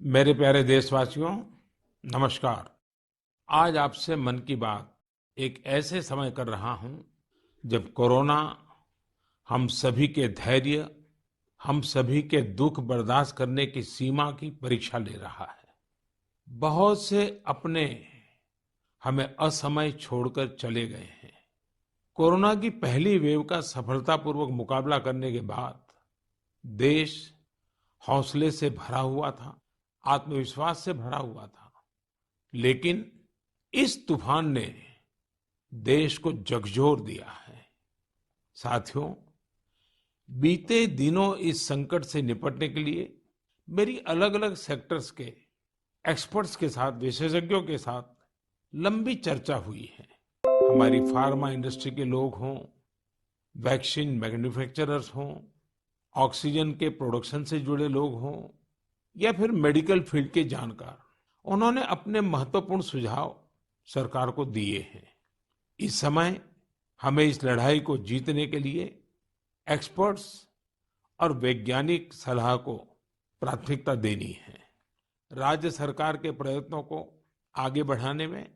मेरे प्यारे देशवासियों, नमस्कार। आज आपसे मन की बात एक ऐसे समय कर रहा हूं जब कोरोना हम सभी के धैर्य, हम सभी के दुख बर्दाश्त करने की सीमा की परीक्षा ले रहा है। बहुत से अपने हमें असमय छोड़कर चले गए हैं। कोरोना की पहली वेव का सफलतापूर्वक मुकाबला करने के बाद देश हौसले से भरा हुआ था, आत्मविश्वास से भरा हुआ था। लेकिन इस तूफान ने देश को झकझोर दिया है। साथियों, बीते दिनों इस संकट से निपटने के लिए मेरी अलग-अलग सेक्टर्स के एक्सपर्ट्स के साथ, विशेषज्ञों के साथ लंबी चर्चा हुई है। हमारी फार्मा इंडस्ट्री के लोग हों, वैक्सीन मैन्युफैक्चरर्स हों, ऑक्सीजन के प्रोडक्शन से जुड़े लोग हों या फिर मेडिकल फील्ड के जानकार, उन्होंने अपने महत्वपूर्ण सुझाव सरकार को दिए हैं। इस समय हमें इस लड़ाई को जीतने के लिए एक्सपर्ट्स और वैज्ञानिक सलाह को प्राथमिकता देनी है। राज्य सरकार के प्रयत्नों को आगे बढ़ाने में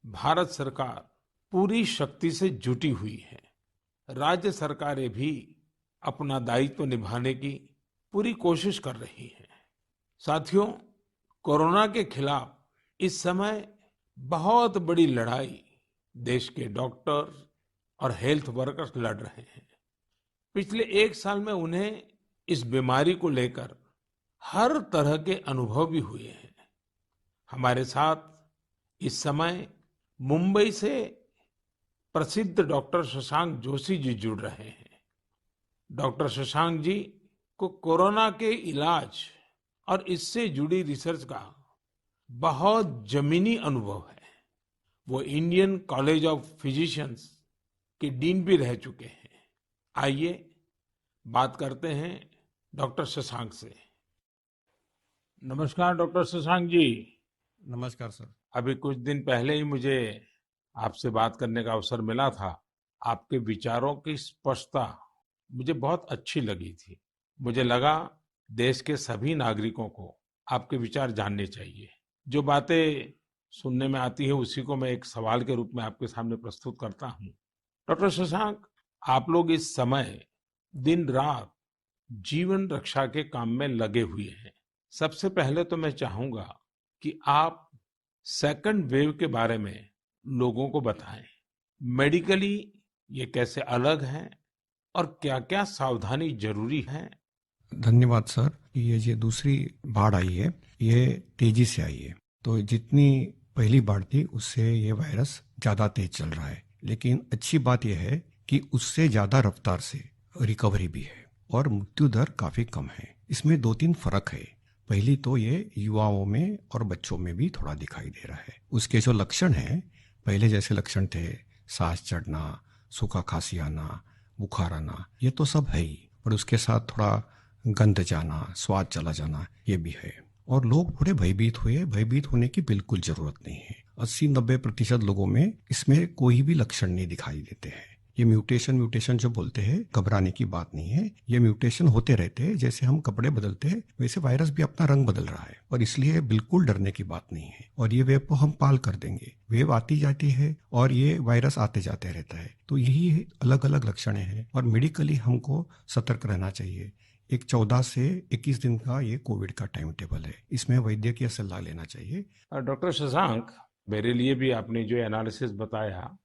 भारत सरकार पूरी शक्ति से जुटी हुई है। राज्य सरकारें भी अपना दायित्व निभाने की पूरी कोशिश कर रही हैं। साथियों, कोरोना के खिलाफ इस समय बहुत बड़ी लड़ाई देश के डॉक्टर और हेल्थ वर्कर्स लड़ रहे हैं। पिछले एक साल में उन्हें इस बीमारी को लेकर हर तरह के अनुभव भी हुए हैं। हमारे साथ इस समय मुंबई से प्रसिद्ध डॉक्टर शशांक जोशी जी जुड़ रहे हैं। डॉक्टर शशांक जी को कोरोना के इलाज और इससे जुड़ी रिसर्च का बहुत जमीनी अनुभव है। वो इंडियन कॉलेज ऑफ फिजिशियंस के डीन भी रह चुके हैं। आइए बात करते हैं डॉक्टर शशांक से। नमस्कार डॉक्टर शशांक जी। नमस्कार सर। अभी कुछ दिन पहले ही मुझे आपसे बात करने का अवसर मिला था। आपके विचारों की स्पष्टता मुझे बहुत अच्छी लगी थी। मुझे लगा देश के सभी नागरिकों को आपके विचार जानने चाहिए। जो बातें सुनने में आती है उसी को मैं एक सवाल के रूप में आपके सामने प्रस्तुत करता हूँ। डॉक्टर शशांक, आप लोग इस समय दिन रात जीवन रक्षा के काम में लगे हुए हैं। सबसे पहले तो मैं चाहूंगा कि आप सेकंड वेव के बारे में लोगों को बताएं। मेडिकली ये कैसे अलग है और क्या-क्या सावधानी जरूरी है? धन्यवाद सर। ये जो दूसरी बाढ़ आई है ये तेजी से आई है। तो जितनी पहली बाढ़ थी उससे ये वायरस ज्यादा तेज चल रहा है, लेकिन अच्छी बात यह है कि उससे ज्यादा रफ्तार से रिकवरी भी है और मृत्यु दर काफी कम है। इसमें दो तीन फर्क है। पहली तो ये युवाओं में और बच्चों में भी थोड़ा दिखाई दे रहा है। उसके जो लक्षण हैं, पहले जैसे लक्षण थे, सांस चढ़ना, सूखा खांसी आना, बुखार आना, ये तो सब है ही, पर उसके साथ थोड़ा गंध जाना, स्वाद चला जाना, ये भी है। और लोग थोड़े भयभीत हुए। भयभीत होने की बिल्कुल जरूरत नहीं है। 80-90% लोगों में इसमें कोई भी लक्षण नहीं दिखाई देते हैं। ये म्यूटेशन जो बोलते हैं, घबराने की बात नहीं है। ये म्यूटेशन होते रहते हैं। जैसे हम कपड़े बदलते हैं वैसे वायरस भी अपना रंग बदल रहा है, और इसलिए बिल्कुल डरने की बात नहीं है। और ये वेव को हम पाल कर देंगे। वेव आती जाती है और ये वायरस आते जाते रहता है। तो यही अलग अलग लक्षण हैं और मेडिकली हमको सतर्क रहना चाहिए। एक 14 से 21 दिन का ये कोविड का टाइम टेबल है। इसमें वैद्यकीय सलाह लेना चाहिए। डॉक्टर शशांक, मेरे लिए भी आपने जो एनालिसिस बताया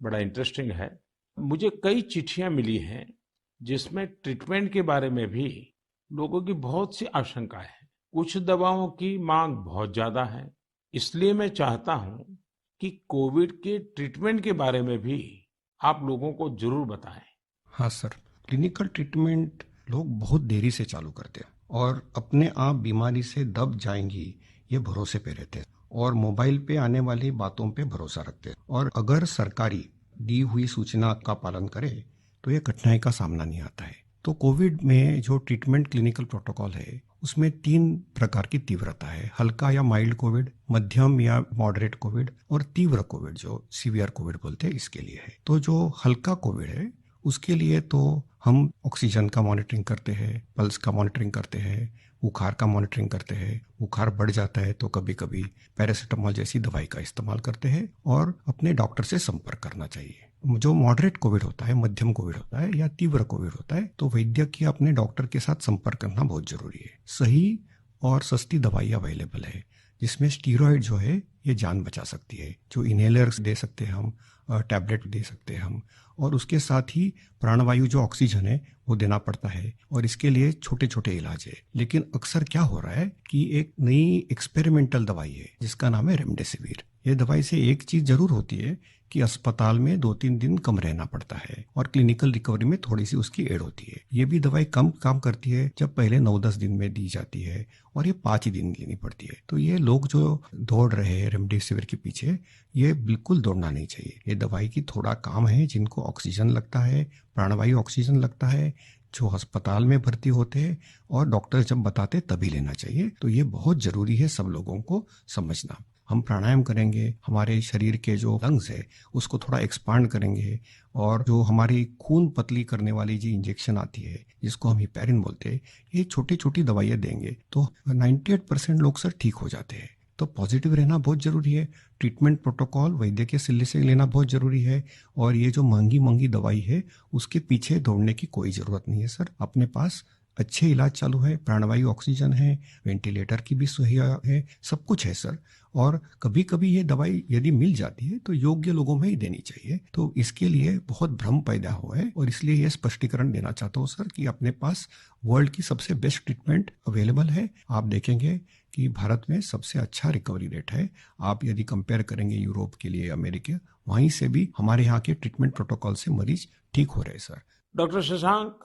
बड़ा इंटरेस्टिंग है। मुझे कई चिट्ठियां मिली हैं जिसमें ट्रीटमेंट के बारे में भी लोगों की बहुत सी आशंकाएं हैं। कुछ दवाओं की मांग बहुत ज्यादा है। इसलिए मैं चाहता हूं कि कोविड के ट्रीटमेंट के बारे में भी आप लोगों को जरूर बताएं। हाँ सर, क्लिनिकल ट्रीटमेंट लोग बहुत देरी से चालू करते हैं और अपने आप बीमारी से दब जाएंगी ये भरोसे पे रहते हैं और मोबाइल पे आने वाली बातों पे भरोसा रखते हैं। और अगर सरकारी दी हुई सूचना का पालन करे तो ये कठिनाई का सामना नहीं आता है। तो कोविड में जो ट्रीटमेंट क्लिनिकल प्रोटोकॉल है उसमें 3 प्रकार की तीव्रता है। हल्का या माइल्ड कोविड, मध्यम या मॉडरेट कोविड और तीव्र कोविड जो सीवियर कोविड बोलते हैं, इसके लिए है। तो जो हल्का कोविड है उसके लिए तो हम ऑक्सीजन का मॉनिटरिंग करते हैं, पल्स का मॉनिटरिंग करते हैं, बुखार का मॉनिटरिंग करते हैं। बुखार बढ़ जाता है तो कभी कभी पैरासीटामोल जैसी दवाई का इस्तेमाल करते हैं और अपने डॉक्टर से संपर्क करना चाहिए। जो मॉडरेट कोविड होता है, मध्यम कोविड होता है या तीव्र कोविड होता है, तो वैद्य की अपने डॉक्टर के साथ संपर्क करना बहुत जरूरी है। सही और सस्ती दवाई अवेलेबल है जिसमें स्टीरॉयड जो है ये जान बचा सकती है। जो इनहेलर्स दे सकते हैं हम, टैबलेट दे सकते हैं हम, और उसके साथ ही प्राणवायु जो ऑक्सीजन है वो देना पड़ता है, और इसके लिए छोटे छोटे इलाज है। लेकिन अक्सर क्या हो रहा है कि एक नई एक्सपेरिमेंटल दवाई है जिसका नाम है रेमडेसिविर। ये दवाई से एक चीज जरूर होती है कि अस्पताल में 2-3 दिन कम रहना पड़ता है और क्लिनिकल रिकवरी में थोड़ी सी उसकी एड होती है। ये भी दवाई कम काम करती है जब पहले 9-10 दिन में दी जाती है, और ये 5 ही दिन लेनी पड़ती है। तो ये लोग जो दौड़ रहे हैं रेमडेसिविर के पीछे, ये बिल्कुल दौड़ना नहीं चाहिए। ये दवाई की थोड़ा काम है, जिनको ऑक्सीजन लगता है, प्राणवायु ऑक्सीजन लगता है, जो अस्पताल में भर्ती होते हैं और डॉक्टर जब बताते तभी लेना चाहिए। तो ये बहुत जरूरी है सब लोगों को समझना। हम प्राणायाम करेंगे, हमारे शरीर के जो लंग्स है उसको थोड़ा एक्सपांड करेंगे, और जो हमारी खून पतली करने वाली जो इंजेक्शन आती है जिसको हम हिपैरिन बोलते हैं, ये छोटी छोटी दवाइयाँ देंगे तो 98% लोग सर ठीक हो जाते हैं। तो पॉजिटिव रहना बहुत जरूरी है। ट्रीटमेंट प्रोटोकॉल वैद्य के सलाह से लेना बहुत जरूरी है, और ये जो महंगी महंगी दवाई है उसके पीछे दौड़ने की कोई जरूरत नहीं है सर। अपने पास अच्छे इलाज चालू है, प्राणवायु ऑक्सीजन है, वेंटिलेटर की भी सुविधा है, सब कुछ है सर। और कभी कभी ये दवाई यदि मिल जाती है तो योग्य लोगों में ही देनी चाहिए। तो इसके लिए बहुत भ्रम पैदा हुआ है, और इसलिए ये स्पष्टीकरण देना चाहता हूँ सर कि अपने पास वर्ल्ड की सबसे बेस्ट ट्रीटमेंट अवेलेबल है। आप देखेंगे कि भारत में सबसे अच्छा रिकवरी रेट है। आप यदि कंपेयर करेंगे यूरोप के लिए, अमेरिका, वहीं से भी हमारे यहाँ के ट्रीटमेंट प्रोटोकॉल से मरीज ठीक हो रहे हैं सर। डॉक्टर शशांक,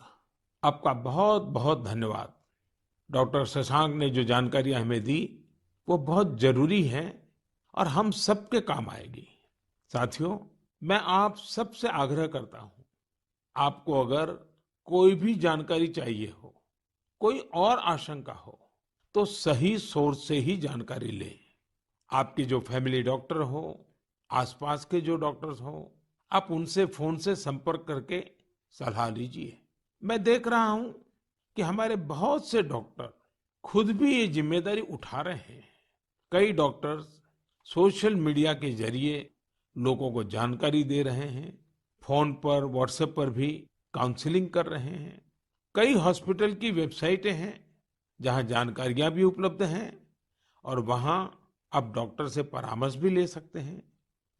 आपका बहुत बहुत धन्यवाद। डॉक्टर शशांक ने जो जानकारियां हमें दी वो बहुत जरूरी है और हम सबके काम आएगी। साथियों, मैं आप सबसे आग्रह करता हूं, आपको अगर कोई भी जानकारी चाहिए हो, कोई और आशंका हो, तो सही सोर्स से ही जानकारी लें। आपके जो फैमिली डॉक्टर हो, आसपास के जो डॉक्टर्स हो, आप उनसे फोन से संपर्क करके सलाह लीजिए। मैं देख रहा हूं कि हमारे बहुत से डॉक्टर खुद भी ये जिम्मेदारी उठा रहे हैं। कई डॉक्टर्स सोशल मीडिया के जरिए लोगों को जानकारी दे रहे हैं, फोन पर, व्हाट्सएप पर भी काउंसलिंग कर रहे हैं। कई हॉस्पिटल की वेबसाइटें हैं जहां जानकारियां भी उपलब्ध हैं, और वहां आप डॉक्टर से परामर्श भी ले सकते हैं।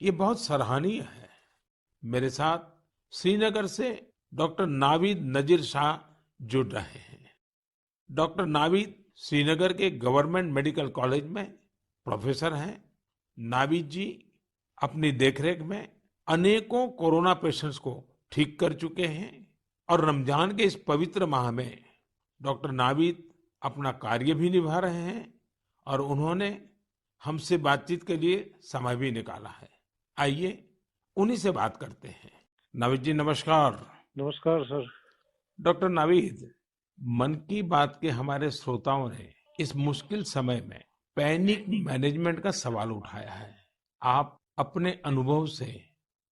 ये बहुत सराहनीय है। मेरे साथ श्रीनगर से डॉक्टर नावीद नजीर शाह जुड़ रहे हैं। डॉक्टर नावीद श्रीनगर के गवर्नमेंट मेडिकल कॉलेज में प्रोफेसर हैं। नावीद जी अपनी देखरेख में अनेकों कोरोना पेशेंट्स को ठीक कर चुके हैं, और रमजान के इस पवित्र माह में डॉक्टर नावीद अपना कार्य भी निभा रहे हैं, और उन्होंने हमसे बातचीत के लिए समय भी निकाला है। आइए उन्हीं से बात करते हैं। नावीद जी, नमस्कार। नमस्कार सर। डॉक्टर नावीद, मन की बात के हमारे श्रोताओं ने इस मुश्किल समय में पैनिक मैनेजमेंट का सवाल उठाया है। आप अपने अनुभव से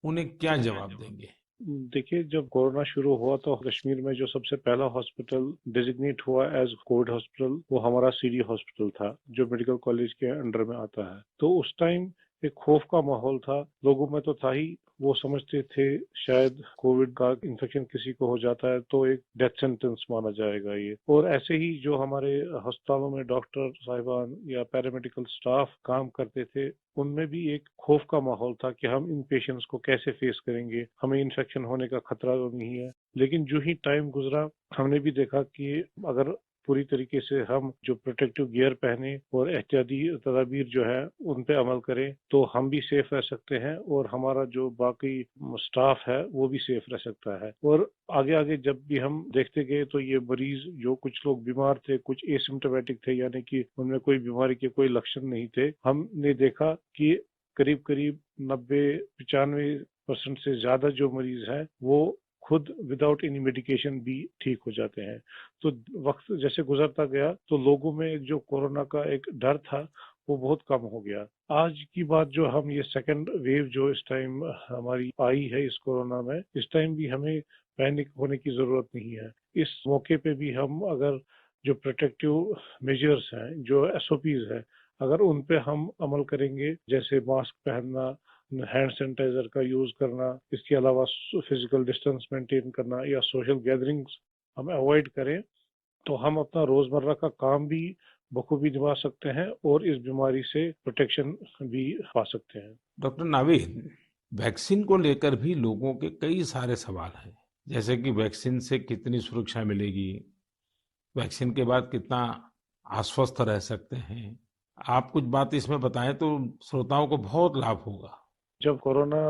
उन्हें क्या जवाब देंगे? देखिए, जब कोरोना शुरू हुआ तो कश्मीर में जो सबसे पहला हॉस्पिटल डिजिग्नेट हुआ एज कोविड हॉस्पिटल वो हमारा सीडी हॉस्पिटल था, जो मेडिकल कॉलेज के अंडर में आता है। तो उस टाइम एक खौफ का माहौल था, लोगों में तो था ही। वो समझते थे शायद कोविड का इन्फेक्शन किसी को हो जाता है तो एक डेथ सेंटेंस माना जाएगा ये। और ऐसे ही जो हमारे अस्पतालों में डॉक्टर साहिबान या पैरामेडिकल स्टाफ काम करते थे, उनमें भी एक खौफ का माहौल था कि हम इन पेशेंट्स को कैसे फेस करेंगे, हमें इन्फेक्शन होने का खतरा तो नहीं है। लेकिन जो ही टाइम गुजरा, हमने भी देखा कि अगर पूरी तरीके से हम जो प्रोटेक्टिव गियर पहने और एहतियाती तदाबीर जो है उन पे अमल करें, तो हम भी सेफ रह सकते हैं और हमारा जो बाकी स्टाफ है वो भी सेफ रह सकता है। और आगे आगे जब भी हम देखते गए तो ये मरीज, जो कुछ लोग बीमार थे, कुछ एसिम्प्टोमेटिक थे, यानी कि उनमें कोई बीमारी के कोई लक्षण नहीं थे, हमने देखा कि करीब करीब 90-95% से ज्यादा जो मरीज हैं वो खुद विदाउट एनी मेडिकेशन भी ठीक हो जाते हैं। तो वक्त जैसे गुजरता गया तो लोगों में एक जो कोरोना का एक डर था वो बहुत कम हो गया। आज की बात जो हम ये सेकंड वेव जो इस टाइम हमारी आई है इस कोरोना में, इस टाइम भी हमें पैनिक होने की जरूरत नहीं है। इस मौके पे भी हम अगर जो प्रोटेक्टिव मेजर्स हैं, जो एसओपीज है, अगर उन पे हम अमल करेंगे, जैसे मास्क पहनना, हैंड सैनिटाइजर का यूज करना, इसके अलावा फिजिकल डिस्टेंस मेंटेन करना या सोशल गैदरिंग्स हम अवॉइड करें, तो हम अपना रोजमर्रा का काम भी बखूबी निभा सकते हैं और इस बीमारी से प्रोटेक्शन भी पा सकते हैं। डॉक्टर नावीद, वैक्सीन को लेकर भी लोगों के कई सारे सवाल हैं, जैसे कि वैक्सीन से कितनी सुरक्षा मिलेगी, वैक्सीन के बाद कितना आश्वस्त रह सकते हैं। आप कुछ बात इसमें बताएं तो श्रोताओं को बहुत लाभ होगा। जब कोरोना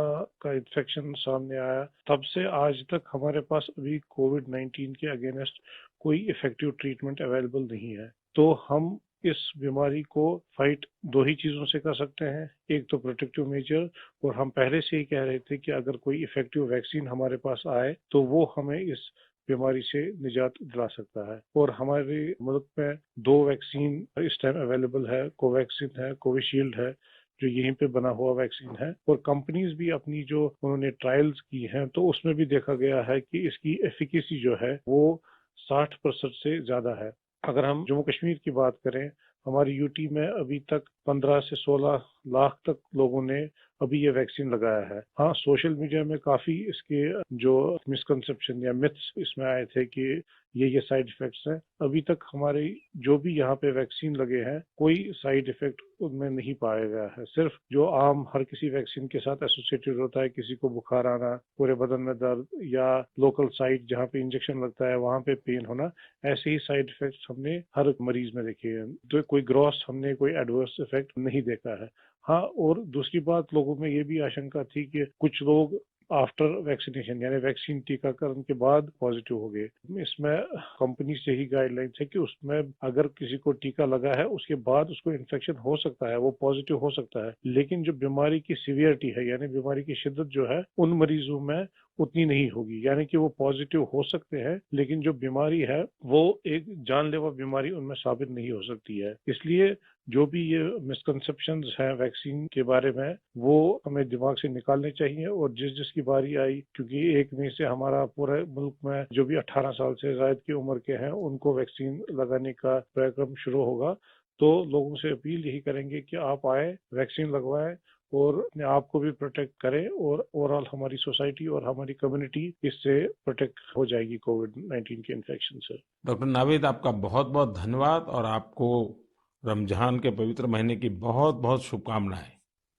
का इन्फेक्शन सामने आया, तब से आज तक हमारे पास अभी कोविड-19 के अगेंस्ट कोई इफेक्टिव ट्रीटमेंट अवेलेबल नहीं है। तो हम इस बीमारी को फाइट दो ही चीजों से कर सकते हैं। एक तो प्रोटेक्टिव मेजर, और हम पहले से ही कह रहे थे कि अगर कोई इफेक्टिव वैक्सीन हमारे पास आए तो वो हमें इस बीमारी से निजात दिला सकता है। और हमारे मुल्क में दो वैक्सीन इस टाइम अवेलेबल है, कोवैक्सीन है, कोविशील्ड है, जो यहीं पे बना हुआ वैक्सीन है। और कंपनीज भी अपनी जो उन्होंने ट्रायल्स की हैं, तो उसमें भी देखा गया है कि इसकी एफिकेसी जो है वो 60% से ज्यादा है। अगर हम जम्मू कश्मीर की बात करें, हमारी यूटी में अभी तक 15 से 16 लाख तक लोगों ने अभी ये वैक्सीन लगाया है। हाँ, सोशल मीडिया में काफी इसके जो मिसकंसेप्शन या मिथ्स इसमें आए थे कि ये साइड इफेक्ट्स हैं। अभी तक हमारे जो भी यहाँ पे वैक्सीन लगे हैं, कोई साइड इफेक्ट उनमें नहीं पाया गया है। सिर्फ जो आम हर किसी वैक्सीन के साथ एसोसिएटेड होता है, किसी को बुखार आना, पूरे बदन में दर्द, या लोकल साइट जहाँ पे इंजेक्शन लगता है वहाँ पे पेन होना, ऐसे ही साइड इफेक्ट्स हमने हर मरीज में देखे हैं। तो कोई ग्रॉस हमने कोई एडवर्स इफेक्ट नहीं देखा है। हाँ, और दूसरी बात, लोगों में ये भी आशंका थी कि कुछ लोग आफ्टर वैक्सीनेशन यानी वैक्सीन टीकाकरण के बाद पॉजिटिव हो गए। इसमें कंपनी से ही गाइडलाइंस है कि उसमें अगर किसी को टीका लगा है उसके बाद उसको इन्फेक्शन हो सकता है, वो पॉजिटिव हो सकता है, लेकिन जो बीमारी की सीवियरिटी है यानी बीमारी की शिद्दत जो है उन मरीजों में उतनी नहीं होगी। यानी कि वो पॉजिटिव हो सकते हैं, लेकिन जो बीमारी है वो एक जानलेवा बीमारी उनमें साबित नहीं हो सकती है। इसलिए जो भी ये मिसकंसेप्शंस हैं वैक्सीन के बारे में, वो हमें दिमाग से निकालने चाहिए। और जिसकी बारी आई, क्योंकि 1 मई से हमारा पूरे मुल्क में जो भी 18 साल से ज्यादा की उम्र के हैं उनको वैक्सीन लगाने का कार्यक्रम शुरू होगा, तो लोगों से अपील यही करेंगे कि आप आए, वैक्सीन लगवाएं और अपने आप को भी प्रोटेक्ट करें, और ओवरऑल हमारी सोसाइटी और हमारी कम्युनिटी इससे प्रोटेक्ट हो जाएगी कोविड-19 के इन्फेक्शन से। डॉक्टर नावीद, आपका बहुत बहुत धन्यवाद और आपको रमजान के पवित्र महीने की बहुत बहुत शुभकामनाएं।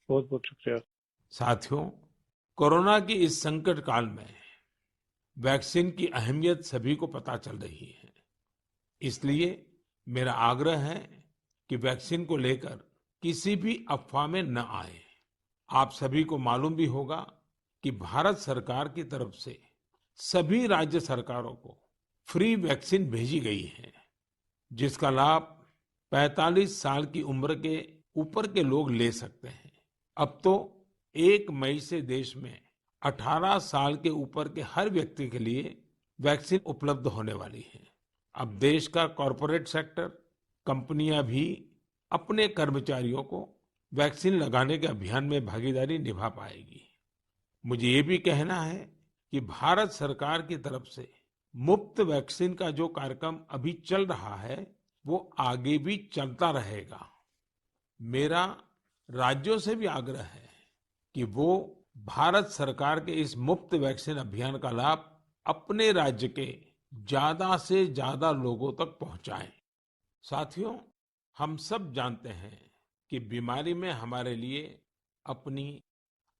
बहुत बहुत शुक्रिया। साथियों, कोरोना की इस संकट काल में वैक्सीन की अहमियत सभी को पता चल रही है। इसलिए मेरा आग्रह है कि वैक्सीन को लेकर किसी भी अफवाह में न आए। आप सभी को मालूम भी होगा कि भारत सरकार की तरफ से सभी राज्य सरकारों को फ्री वैक्सीन भेजी गई है, जिसका लाभ 45 साल की उम्र के ऊपर के लोग ले सकते हैं। अब तो 1 मई से देश में 18 साल के ऊपर के हर व्यक्ति के लिए वैक्सीन उपलब्ध होने वाली है। अब देश का कॉरपोरेट सेक्टर, कंपनियां भी अपने कर्मचारियों को वैक्सीन लगाने के अभियान में भागीदारी निभा पाएगी। मुझे ये भी कहना है कि भारत सरकार की तरफ से मुफ्त वैक्सीन का जो कार्यक्रम अभी चल रहा है, वो आगे भी चलता रहेगा। मेरा राज्यों से भी आग्रह है कि वो भारत सरकार के इस मुफ्त वैक्सीन अभियान का लाभ अपने राज्य के ज्यादा से ज्यादा लोगों तक पहुंचाएं। साथियों, हम सब जानते हैं कि बीमारी में हमारे लिए अपनी,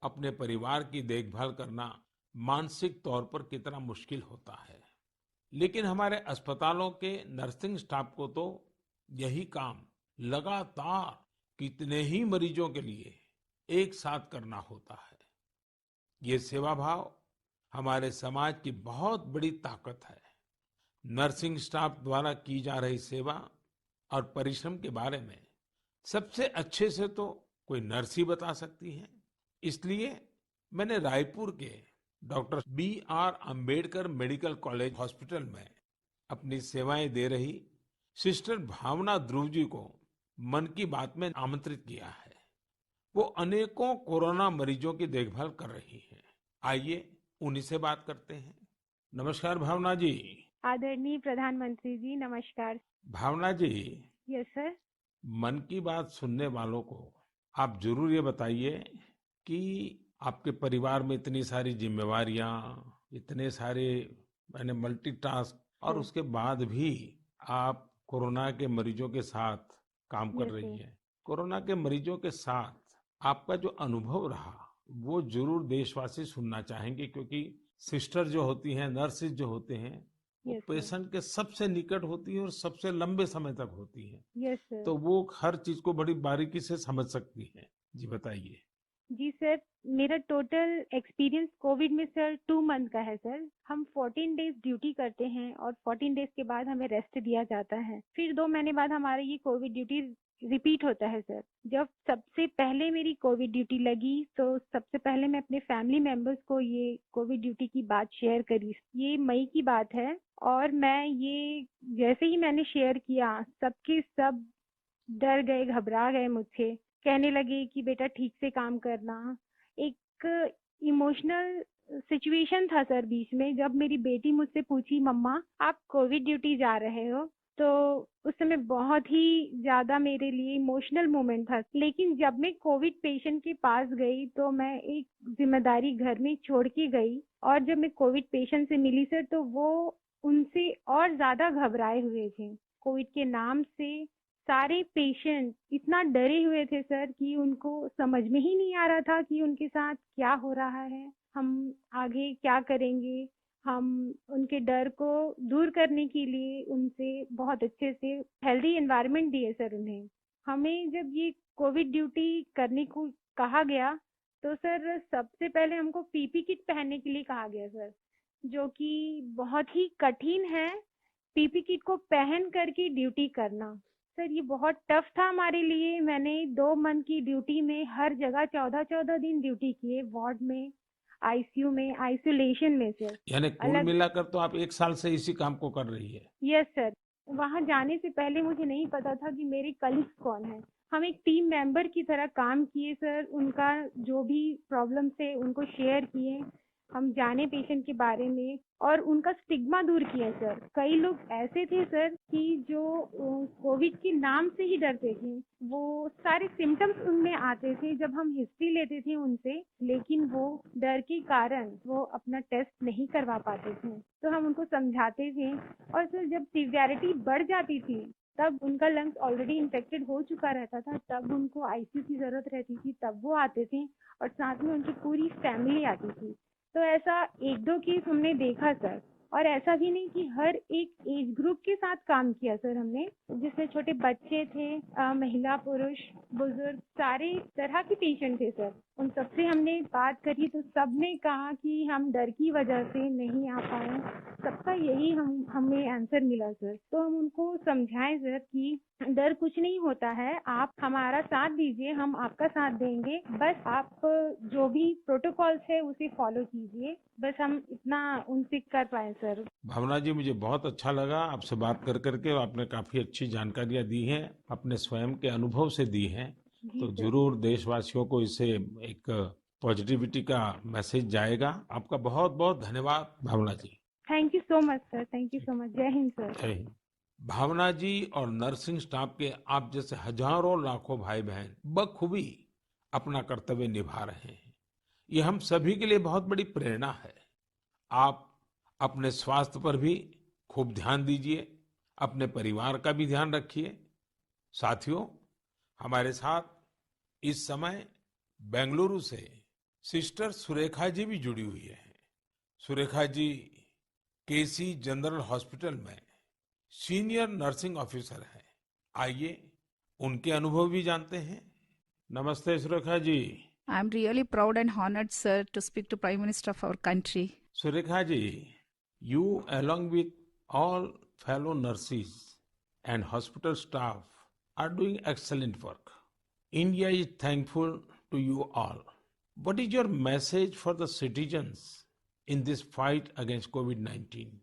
अपने परिवार की देखभाल करना मानसिक तौर पर कितना मुश्किल होता है। लेकिन हमारे अस्पतालों के नर्सिंग स्टाफ को तो यही काम लगातार कितने ही मरीजों के लिए एक साथ करना होता है। ये सेवा भाव हमारे समाज की बहुत बड़ी ताकत है। नर्सिंग स्टाफ द्वारा की जा रही सेवा और परिश्रम के बारे में सबसे अच्छे से तो कोई नर्स ही बता सकती है। इसलिए मैंने रायपुर के doctor B.R. Ambedkar medical college hospital में अपनी सेवाएं दे रही सिस्टर भावना ध्रुव जी को मन की बात में आमंत्रित किया है। वो अनेकों कोरोना मरीजों की देखभाल कर रही हैं। आइए उन्हीं से बात करते हैं। नमस्कार भावना जी। आदरणीय प्रधानमंत्री जी, नमस्कार। भावना जी, यस सर। मन की बात सुनने वालों को आप जरूर ये बताइए कि आपके परिवार में इतनी सारी जिम्मेवारियां, इतने सारे मैंने मल्टीटास्क, और सर। उसके बाद भी आप कोरोना के मरीजों के साथ काम कर यस रही सर। हैं। कोरोना के मरीजों के साथ आपका जो अनुभव रहा वो जरूर देशवासी सुनना चाहेंगे, क्योंकि सिस्टर जो होती हैं, नर्सेज जो होते हैं, वो यस सर। पेशेंट के सबसे निकट होती हैं और सबसे लंबे समय तक होती हैं। Yes sir. तो वो हर चीज को बड़ी बारीकी से समझ सकती हैं। जी बताइए। जी सर, मेरा टोटल एक्सपीरियंस कोविड में सर 2 मंथ का है सर। हम 14 डेज ड्यूटी करते हैं और 14 डेज के बाद हमें रेस्ट दिया जाता है। फिर 2 महीने बाद हमारा ये कोविड ड्यूटी रिपीट होता है सर। जब सबसे पहले मेरी कोविड ड्यूटी लगी तो सबसे पहले मैं अपने फैमिली मेंबर्स को ये कोविड ड्यूटी की बात शेयर करी। ये मई की बात है और मैं ये जैसे ही मैंने शेयर किया, सबके सब डर गए, घबरा गए मुझसे। कहने लगे कि बेटा ठीक से काम करना। एक इमोशनल सिचुएशन था सर बीच में, जब मेरी बेटी मुझसे पूछी, मम्मा आप कोविड ड्यूटी जा रहे हो, तो उस समय बहुत ही ज्यादा मेरे लिए इमोशनल मोमेंट था। लेकिन जब मैं कोविड पेशेंट के पास गई तो मैं एक जिम्मेदारी घर में छोड़ के गई, और जब मैं कोविड पेशेंट से मिली सर तो वो उनसे और ज्यादा घबराए हुए थे। कोविड के नाम से सारे पेशेंट इतना डरे हुए थे सर कि उनको समझ में ही नहीं आ रहा था कि उनके साथ क्या हो रहा है, हम आगे क्या करेंगे। हम उनके डर को दूर करने के लिए उनसे बहुत अच्छे से हेल्दी एनवायरनमेंट दिए सर उन्हें। हमें जब ये कोविड ड्यूटी करने को कहा गया तो सर सबसे पहले हमको पीपी किट पहनने के लिए कहा गया सर, जो कि बहुत ही कठिन है। पीपी किट को पहन करके ड्यूटी करना सर, ये बहुत टफ था हमारे लिए। मैंने 2 मंथ की ड्यूटी में हर जगह 14-14 दिन ड्यूटी किए, वार्ड में, आईसीयू में, आइसोलेशन में सर। यानी कुल अलग। मिलाकर तो आप 1 साल से इसी काम को कर रही है। Yes sir. वहां जाने से पहले मुझे नहीं पता था कि मेरे कलीग्स कौन है। हम एक टीम मेंबर की तरह काम किए सर, उनका जो भी प्रॉब्लम थे उनको शेयर किए। हम जाने पेशेंट के बारे में और उनका स्टिग्मा दूर किया सर। कई लोग ऐसे थे सर कि जो कोविड के नाम से ही डरते थे। वो सारे सिम्टम्स उनमें आते थे जब हम हिस्ट्री लेते थे उनसे, लेकिन वो डर के कारण वो अपना टेस्ट नहीं करवा पाते थे। तो हम उनको समझाते थे, और सर जब सिवियरिटी बढ़ जाती थी तब उनका लंग्स ऑलरेडी इन्फेक्टेड हो चुका रहता था, तब उनको आईसीयू की जरूरत रहती थी, तब वो आते थे और साथ में उनकी पूरी फैमिली आती थी। तो ऐसा 1-2 केस हमने देखा सर। और ऐसा भी नहीं कि हर एक एज ग्रुप के साथ काम किया सर हमने, जिसमें छोटे बच्चे थे, महिला, पुरुष, बुजुर्ग, सारे तरह के पेशेंट थे सर। उन सबसे हमने बात करी तो सबने कहा कि हम डर की वजह से नहीं आ पाए। सबका यही हमें आंसर मिला सर। तो हम उनको समझाएं सर कि डर कुछ नहीं होता है, आप हमारा साथ दीजिए, हम आपका साथ देंगे। बस आप जो भी प्रोटोकॉल्स है उसे फॉलो कीजिए। बस हम इतना उनसे कर पाए सर। भावना जी, मुझे बहुत अच्छा लगा आपसे बात कर करके। आपने काफी अच्छी जानकारियां दी हैं, अपने स्वयं के अनुभव से दी हैं। जी तो सर। जरूर देशवासियों को इससे एक पॉजिटिविटी का मैसेज जाएगा। आपका बहुत बहुत धन्यवाद Bhavna ji. Thank you so much sir, thank you so much. जय हिंद सर। जय हिंद। भावना जी और नर्सिंग स्टाफ के आप जैसे हजारों लाखों भाई बहन बखूबी अपना कर्तव्य निभा रहे हैं। ये हम सभी के लिए बहुत बड़ी प्रेरणा है। आप अपने स्वास्थ्य पर भी खूब ध्यान दीजिए, अपने परिवार का भी ध्यान रखिए। साथियों, हमारे साथ इस समय बेंगलुरु से सिस्टर सुरेखा जी भी जुड़ी हुई है। सुरेखा जी केसी जनरल हॉस्पिटल में सीनियर नर्सिंग ऑफिसर है। आइए उनके अनुभव भी जानते हैं। नमस्ते Surekha ji. I'm really proud and honored, sir, to speak to Prime Minister of our country. Surekha ji, you along with all fellow nurses and hospital staff are doing excellent work. India is thankful to you all. What is your message for the citizens in this fight against COVID-19?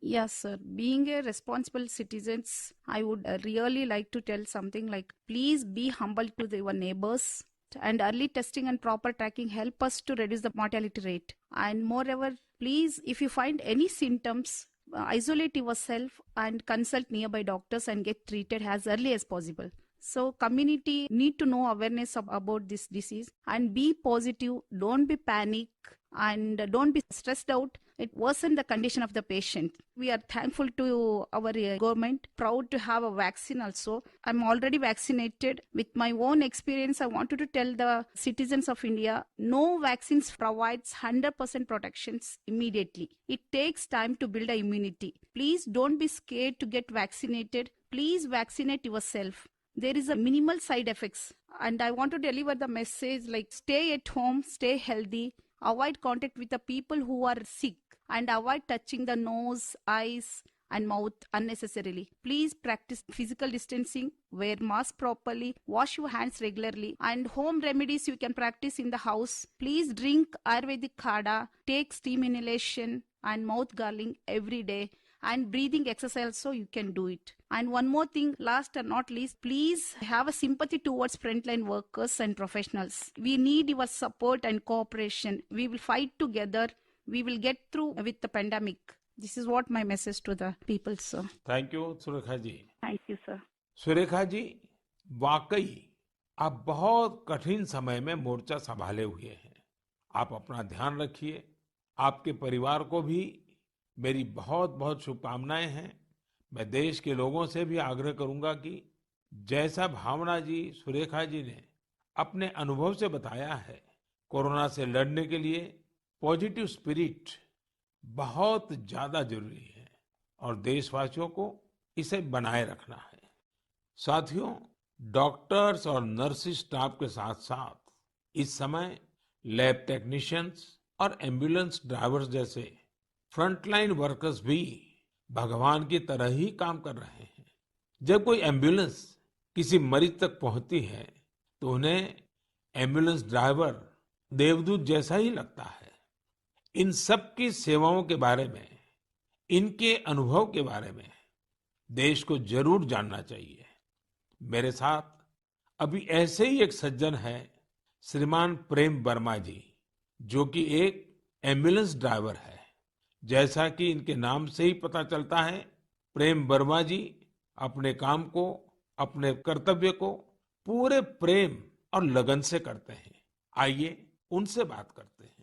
Yes, sir. Being a responsible citizens, I would really like to tell something like, please be humble to your neighbors. And early testing and proper tracking help us to reduce the mortality rate. And moreover, please, if you find any symptoms, isolate yourself and consult nearby doctors and get treated as early as possible. So community need to know awareness about this disease and be positive. Don't be panic and don't be stressed out. It worsen the condition of the patient. We are thankful to our government, proud to have a vaccine also. I'm already vaccinated. With my own experience, I wanted to tell the citizens of India, no vaccines provides 100% protections immediately. It takes time to build a immunity. Please don't be scared to get vaccinated. Please vaccinate yourself. There is a minimal side effects. And I want to deliver the message like stay at home, stay healthy, avoid contact with the people who are sick, and avoid touching the nose, eyes, and mouth unnecessarily. Please practice physical distancing, wear mask properly, wash your hands regularly, and home remedies you can practice in the house. Please drink Ayurvedic Kada, take steam inhalation and mouth gargling every day, and breathing exercise so you can do it. And one more thing, last and not least, please have a sympathy towards frontline workers and professionals. We need your support and cooperation. We will fight together. We will get through with the pandemic. This is what my message to the people, sir. Thank you Surekha ji. Thank you, sir. Surekha ji, वाकई आप बहुत कठिन समय में मोर्चा संभाले हुए हैं। आप अपना ध्यान रखिए। आपके परिवार को भी मेरी बहुत बहुत शुभकामनाएं हैं। मैं देश के लोगों से भी आग्रह करूंगा कि जैसा भावना जी, सुरेखा जी ने अपने अनुभव से बताया है, कोरोना से लड़ने के लिए पॉजिटिव स्पिरिट बहुत ज्यादा जरूरी है और देशवासियों को इसे बनाए रखना है। साथियों, डॉक्टर्स और नर्सिंग स्टाफ के साथ साथ इस समय लैब टेक्नीशियंस और एम्बुलेंस ड्राइवर्स जैसे फ्रंटलाइन वर्कर्स भी भगवान की तरह ही काम कर रहे हैं। जब कोई एम्बुलेंस किसी मरीज तक पहुंचती है तो उन्हें एम्बुलेंस ड्राइवर देवदूत जैसा ही लगता है। इन सब की सेवाओं के बारे में, इनके अनुभव के बारे में देश को जरूर जानना चाहिए। मेरे साथ अभी ऐसे ही एक सज्जन है, श्रीमान प्रेम वर्मा जी, जो कि एक एम्बुलेंस ड्राइवर है। जैसा कि इनके नाम से ही पता चलता है, प्रेम वर्मा जी अपने काम को, अपने कर्तव्य को पूरे प्रेम और लगन से करते हैं। आइए उनसे बात करते हैं।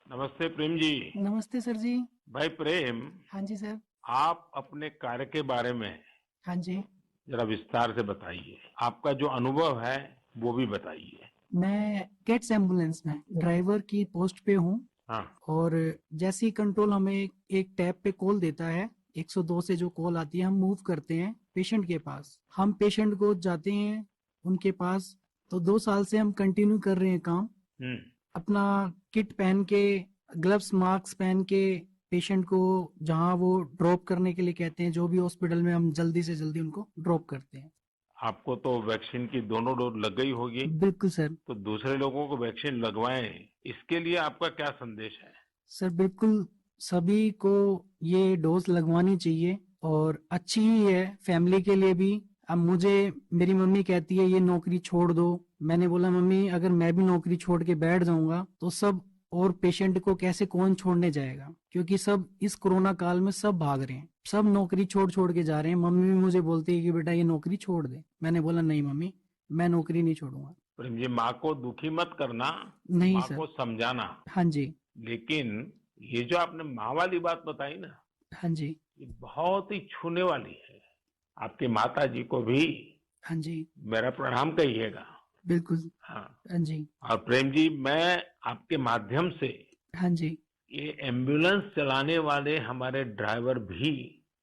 नमस्ते प्रेम जी। नमस्ते सर जी। भाई प्रेम, हाँ जी सर। आप अपने कार्य के बारे में हाँ जी। जरा विस्तार से बताइए। आपका जो अनुभव है वो भी बताइए। मैं गेट्स एम्बुलेंस में ड्राइवर की पोस्ट पे हूँ। हाँ। और जैसे ही कंट्रोल हमें एक टैब पे कॉल देता है, 102 से जो कॉल आती है, हम मूव करते हैं पेशेंट के पास। हम पेशेंट को जाते हैं उनके पास। तो 2 साल से हम कंटिन्यू कर रहे हैं काम। अपना किट पहन के, ग्लव्स, मास्क पहन के पेशेंट को जहाँ वो ड्रॉप करने के लिए कहते हैं, जो भी हॉस्पिटल में, हम जल्दी से जल्दी उनको ड्रॉप करते हैं। आपको तो वैक्सीन की दोनों डोज लग गई होगी। बिल्कुल सर। तो दूसरे लोगों को वैक्सीन लगवाएं, इसके लिए आपका क्या संदेश है? सर बिल्कुल, सभी को ये डोज लगवानी चाहिए और अच्छी ही है फैमिली के लिए भी। अब मुझे मेरी मम्मी कहती है ये नौकरी छोड़ दो। मैंने बोला मम्मी, अगर मैं भी नौकरी छोड़ के बैठ जाऊंगा तो सब और पेशेंट को कैसे कौन छोड़ने जाएगा, क्योंकि सब इस कोरोना काल में सब भाग रहे हैं, सब नौकरी छोड़ छोड़ के जा रहे हैं। मम्मी भी मुझे बोलती है कि बेटा ये नौकरी छोड़ दे। मैंने बोला नहीं मम्मी, मैं नौकरी नहीं छोड़ूंगा। प्रेम जी, माँ को दुखी मत करना, नहीं माँ सर। को समझाना। हाँ जी। लेकिन ये जो आपने माँ वाली बात बताई ना, हाँ जी। ये बहुत ही छूने वाली है। आपकी माता जी को भी हाँ जी। मेरा प्रणाम कहिएगा। बिल्कुल। हाँ। हाँ जी। और प्रेम जी, मैं आपके माध्यम से, हाँ जी। ये एम्बुलेंस चलाने वाले हमारे ड्राइवर भी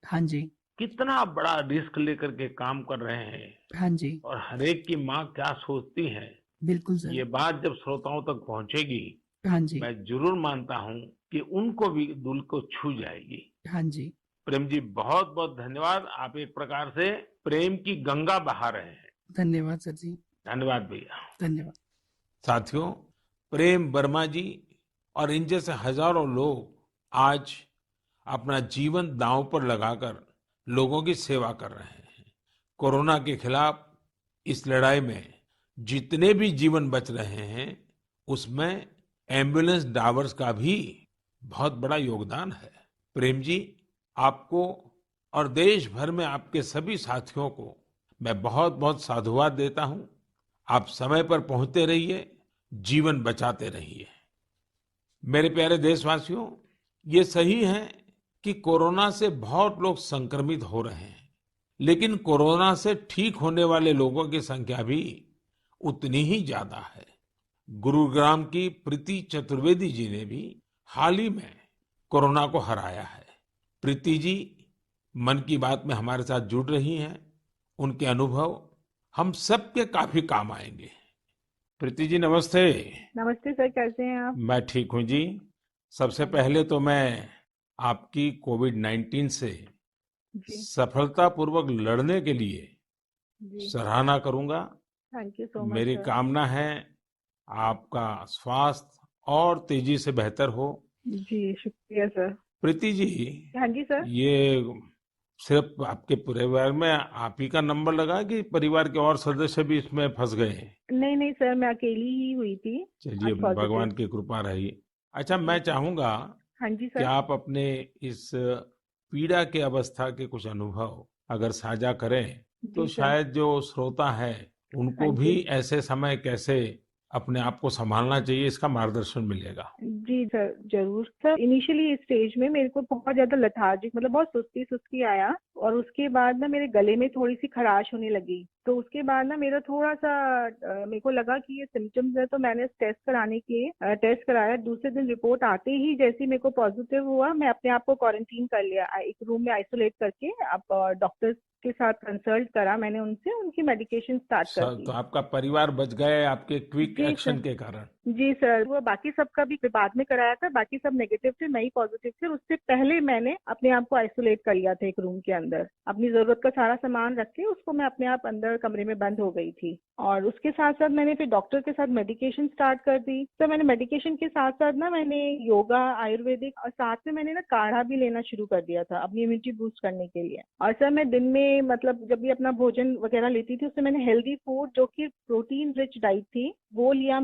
हाँ जी। कितना बड़ा रिस्क लेकर के काम कर रहे हैं, हाँ जी। और हरेक की माँ क्या सोचती है, बिल्कुल सर। ये बात जब श्रोताओं तक पहुंचेगी, हाँ जी। मैं जरूर मानता हूँ कि उनको भी दिल को छू जाएगी। हाँ जी। प्रेम जी, बहुत बहुत धन्यवाद। आप एक प्रकार से प्रेम की गंगा बहा रहे हैं। धन्यवाद सर जी। धन्यवाद भैया। धन्यवाद। साथियों, प्रेम वर्मा जी और इन जैसे हजारों लोग आज अपना जीवन दांव पर लगाकर लोगों की सेवा कर रहे हैं। कोरोना के खिलाफ इस लड़ाई में जितने भी जीवन बच रहे हैं उसमें एम्बुलेंस ड्राइवर्स का भी बहुत बड़ा योगदान है। प्रेम जी, आपको और देश भर में आपके सभी साथियों को मैं बहुत बहुत साधुवाद देता हूं। आप समय पर पहुंचते रहिए, जीवन बचाते रहिए। मेरे प्यारे देशवासियों, ये सही है कि कोरोना से बहुत लोग संक्रमित हो रहे हैं, लेकिन कोरोना से ठीक होने वाले लोगों की संख्या भी उतनी ही ज्यादा है। गुरुग्राम की प्रीति चतुर्वेदी जी ने भी हाल ही में कोरोना को हराया है। प्रीति जी मन की बात में हमारे साथ जुड़ रही हैं। उनके अनुभव हम सबके काफी काम आएंगे। प्रीति जी नमस्ते। नमस्ते सर, कैसे हैं आप? मैं ठीक हूँ जी। सबसे पहले तो मैं आपकी कोविड-19 से जी सफलतापूर्वक लड़ने के लिए जी, सराहना करूंगा। थैंक यू सो मच मेरी सर। कामना है आपका स्वास्थ्य और तेजी से बेहतर हो। जी शुक्रिया सर। प्रीति जी, हाँ जी सर। ये सिर्फ आपके परिवार में आप ही का नंबर लगा कि परिवार के और सदस्य भी इसमें फंस गए? नहीं नहीं सर, मैं अकेली ही हुई थी चलिए, आज पॉजिटिव। भगवान की कृपा रही। अच्छा, जी मैं सर। चाहूंगा हाँ जी कि सर। आप अपने इस पीड़ा के अवस्था के कुछ अनुभव अगर साझा करें, तो जी सर। शायद जो श्रोता है हाँ उनको भी जी। ऐसे समय कैसे अपने आप को संभालना चाहिए, इसका मार्गदर्शन मिलेगा। जी सर, जरूर सर। इनिशियली इस स्टेज में मेरे को बहुत ज्यादा लथार्जिक, मतलब बहुत सुस्ती सुस्ती आया, और उसके बाद ना मेरे गले में थोड़ी सी खराश होने लगी। तो उसके बाद ना मेरा थोड़ा सा मेरे को लगा कि ये सिम्टम्स है, तो मैंने टेस्ट कराया। दूसरे दिन रिपोर्ट आते ही जैसे ही मेरे को पॉजिटिव हुआ, मैं अपने आप को क्वारंटीन कर लिया, एक रूम में आइसोलेट करके। अब डॉक्टर्स के साथ कंसल्ट करा मैंने उनसे, उनकी मेडिकेशन स्टार्ट कर तो दी। आपका परिवार बच गए आपके क्विक जी एक्शन सर। के कारण। जी सर, वो बाकी सबका भी बाद में कराया था, बाकी सब नेगेटिव थे, मैं ही पॉजिटिव थे। उससे पहले मैंने अपने आप को आइसोलेट कर लिया था एक रूम के अंदर। अपनी जरूरत का सारा सामान रख के उसको मैं अपने आप अंदर कमरे में बंद हो गई थी। और उसके साथ साथ मैंने फिर डॉक्टर के साथ मेडिकेशन स्टार्ट कर दी। तो मैंने मेडिकेशन के साथ साथ ना मैंने योगा, आयुर्वेदिक, और साथ में मैंने ना काढ़ा भी लेना शुरू कर दिया था अपनी इम्यूनिटी बूस्ट करने के लिए। और सर मैं दिन में, मतलब जब भी अपना भोजन वगैरह लेती थी, उससे मैंने हेल्दी फूड जो कि प्रोटीन रिच डाइट थी वो लिया।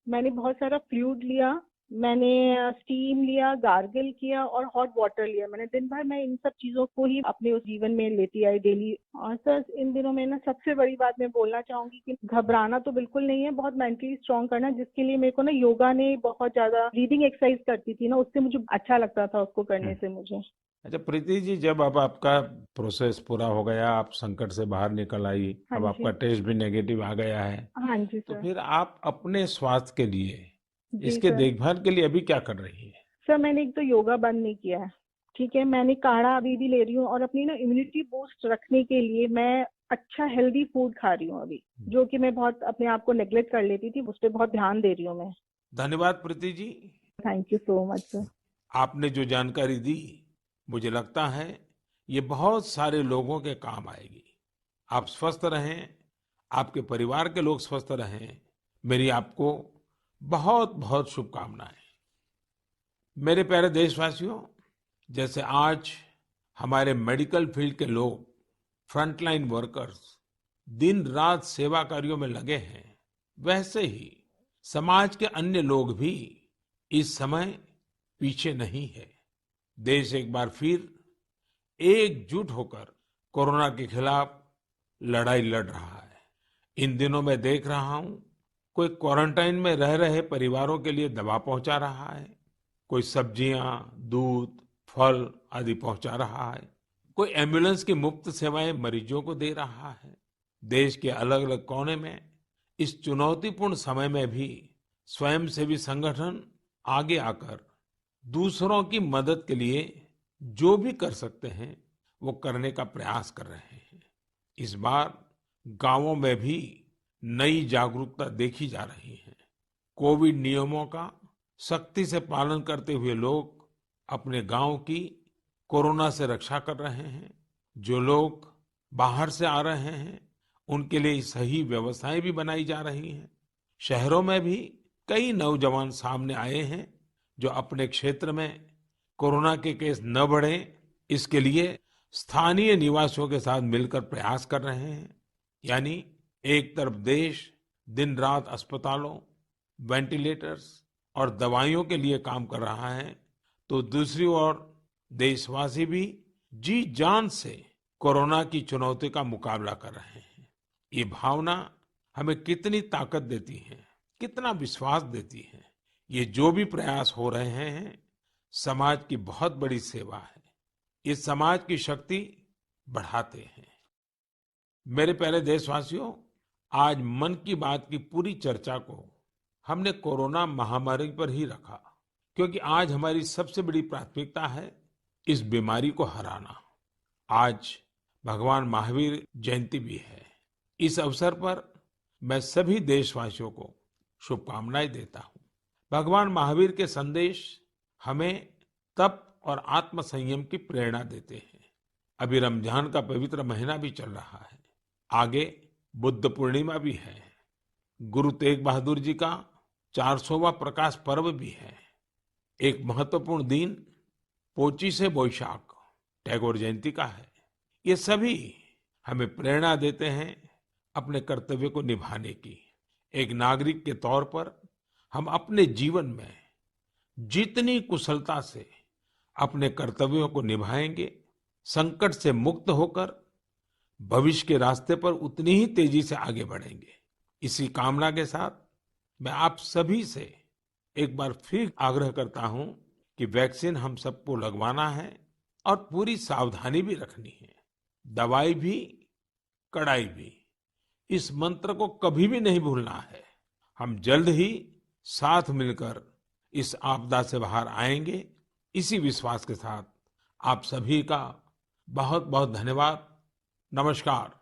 मैंने बहुत सारा फ्लूइड लिया, मैंने स्टीम लिया, गार्गल किया और हॉट वाटर लिया। मैंने दिन भर मैं इन सब चीजों को ही अपने उस जीवन में लेती आई डेली। और सर इन दिनों में ना सबसे बड़ी बात मैं बोलना चाहूंगी कि घबराना तो बिल्कुल नहीं है, बहुत मेंटली स्ट्रांग करना, जिसके लिए मेरे को ना योगा ने बहुत ज्यादा, ब्रीदिंग एक्सरसाइज करती थी ना, उससे मुझे अच्छा लगता था उसको करने से मुझे। अच्छा प्रीति जी, जब अब आपका प्रोसेस पूरा हो गया, आप संकट से बाहर निकल आई, हाँ अब आपका जी। टेस्ट भी नेगेटिव आ गया है, हाँ जी तो सर। फिर आप अपने स्वास्थ्य के लिए, जी इसके सर। देखभाल के लिए अभी क्या कर रही है? सर मैंने एक तो योगा बंद नहीं किया है, ठीक है। मैंने काढ़ा अभी भी ले रही हूँ, और अपनी ना इम्यूनिटी बूस्ट रखने के लिए मैं अच्छा हेल्दी फूड खा रही हूँ अभी, जो कि मैं बहुत अपने आप को नेग्लेक्ट कर लेती थी, उस पर बहुत ध्यान दे रही हूँ मैं। धन्यवाद Preeti ji. Thank you so much sir. आपने जो जानकारी दी, मुझे लगता है ये बहुत सारे लोगों के काम आएगी। आप स्वस्थ रहें, आपके परिवार के लोग स्वस्थ रहें, मेरी आपको बहुत बहुत शुभकामनाएं। मेरे प्यारे देशवासियों, जैसे आज हमारे मेडिकल फील्ड के लोग, फ्रंटलाइन वर्कर्स, दिन रात सेवा कार्यों में लगे हैं, वैसे ही समाज के अन्य लोग भी इस समय पीछे नहीं है। देश एक बार फिर एकजुट होकर कोरोना के खिलाफ लड़ाई लड़ रहा है। इन दिनों मैं देख रहा हूं, कोई क्वारंटाइन में रह रहे परिवारों के लिए दवा पहुंचा रहा है, कोई सब्जियां, दूध, फल आदि पहुंचा रहा है, कोई एम्बुलेंस की मुफ्त सेवाएं मरीजों को दे रहा है। देश के अलग अलग कोने में इस चुनौतीपूर्ण समय में भी स्वयंसेवी संगठन आगे आकर दूसरों की मदद के लिए जो भी कर सकते हैं वो करने का प्रयास कर रहे हैं। इस बार गांवों में भी नई जागरूकता देखी जा रही है। कोविड नियमों का सख्ती से पालन करते हुए लोग अपने गांव की कोरोना से रक्षा कर रहे हैं। जो लोग बाहर से आ रहे हैं उनके लिए सही व्यवस्थाएं भी बनाई जा रही हैं। शहरों में भी कई नौजवान सामने आए हैं जो अपने क्षेत्र में कोरोना के केस न बढ़े, इसके लिए स्थानीय निवासियों के साथ मिलकर प्रयास कर रहे हैं। यानी एक तरफ देश दिन रात अस्पतालों, वेंटिलेटर्स और दवाइयों के लिए काम कर रहा है, तो दूसरी ओर देशवासी भी जी जान से कोरोना की चुनौती का मुकाबला कर रहे हैं। ये भावना हमें कितनी ताकत देती है, कितना विश्वास देती है। ये जो भी प्रयास हो रहे हैं, समाज की बहुत बड़ी सेवा है। ये समाज की शक्ति बढ़ाते हैं। मेरे प्यारे देशवासियों, आज मन की बात की पूरी चर्चा को हमने कोरोना महामारी पर ही रखा, क्योंकि आज हमारी सबसे बड़ी प्राथमिकता है इस बीमारी को हराना। आज भगवान महावीर जयंती भी है। इस अवसर पर मैं सभी देशवासियों को शुभकामनाएं देता हूं। भगवान महावीर के संदेश हमें तप और आत्म संयम की प्रेरणा देते हैं। अभी रमजान का पवित्र महीना भी चल रहा है, आगे बुद्ध पूर्णिमा भी है, गुरु तेग बहादुर जी का 400वां प्रकाश पर्व भी है। एक महत्वपूर्ण दिन पोचिशे बोईशाख टैगोर जयंती का है। ये सभी हमें प्रेरणा देते हैं अपने कर्तव्य को निभाने की। एक नागरिक के तौर पर हम अपने जीवन में जितनी कुशलता से अपने कर्तव्यों को निभाएंगे, संकट से मुक्त होकर भविष्य के रास्ते पर उतनी ही तेजी से आगे बढ़ेंगे। इसी कामना के साथ मैं आप सभी से एक बार फिर आग्रह करता हूं कि वैक्सीन हम सबको लगवाना है और पूरी सावधानी भी रखनी है। दवाई भी, कड़ाई भी, इस मंत्र को कभी भी नहीं भूलना है। हम जल्द ही साथ मिलकर इस आपदा से बाहर आएंगे। इसी विश्वास के साथ आप सभी का बहुत बहुत धन्यवाद। नमस्कार।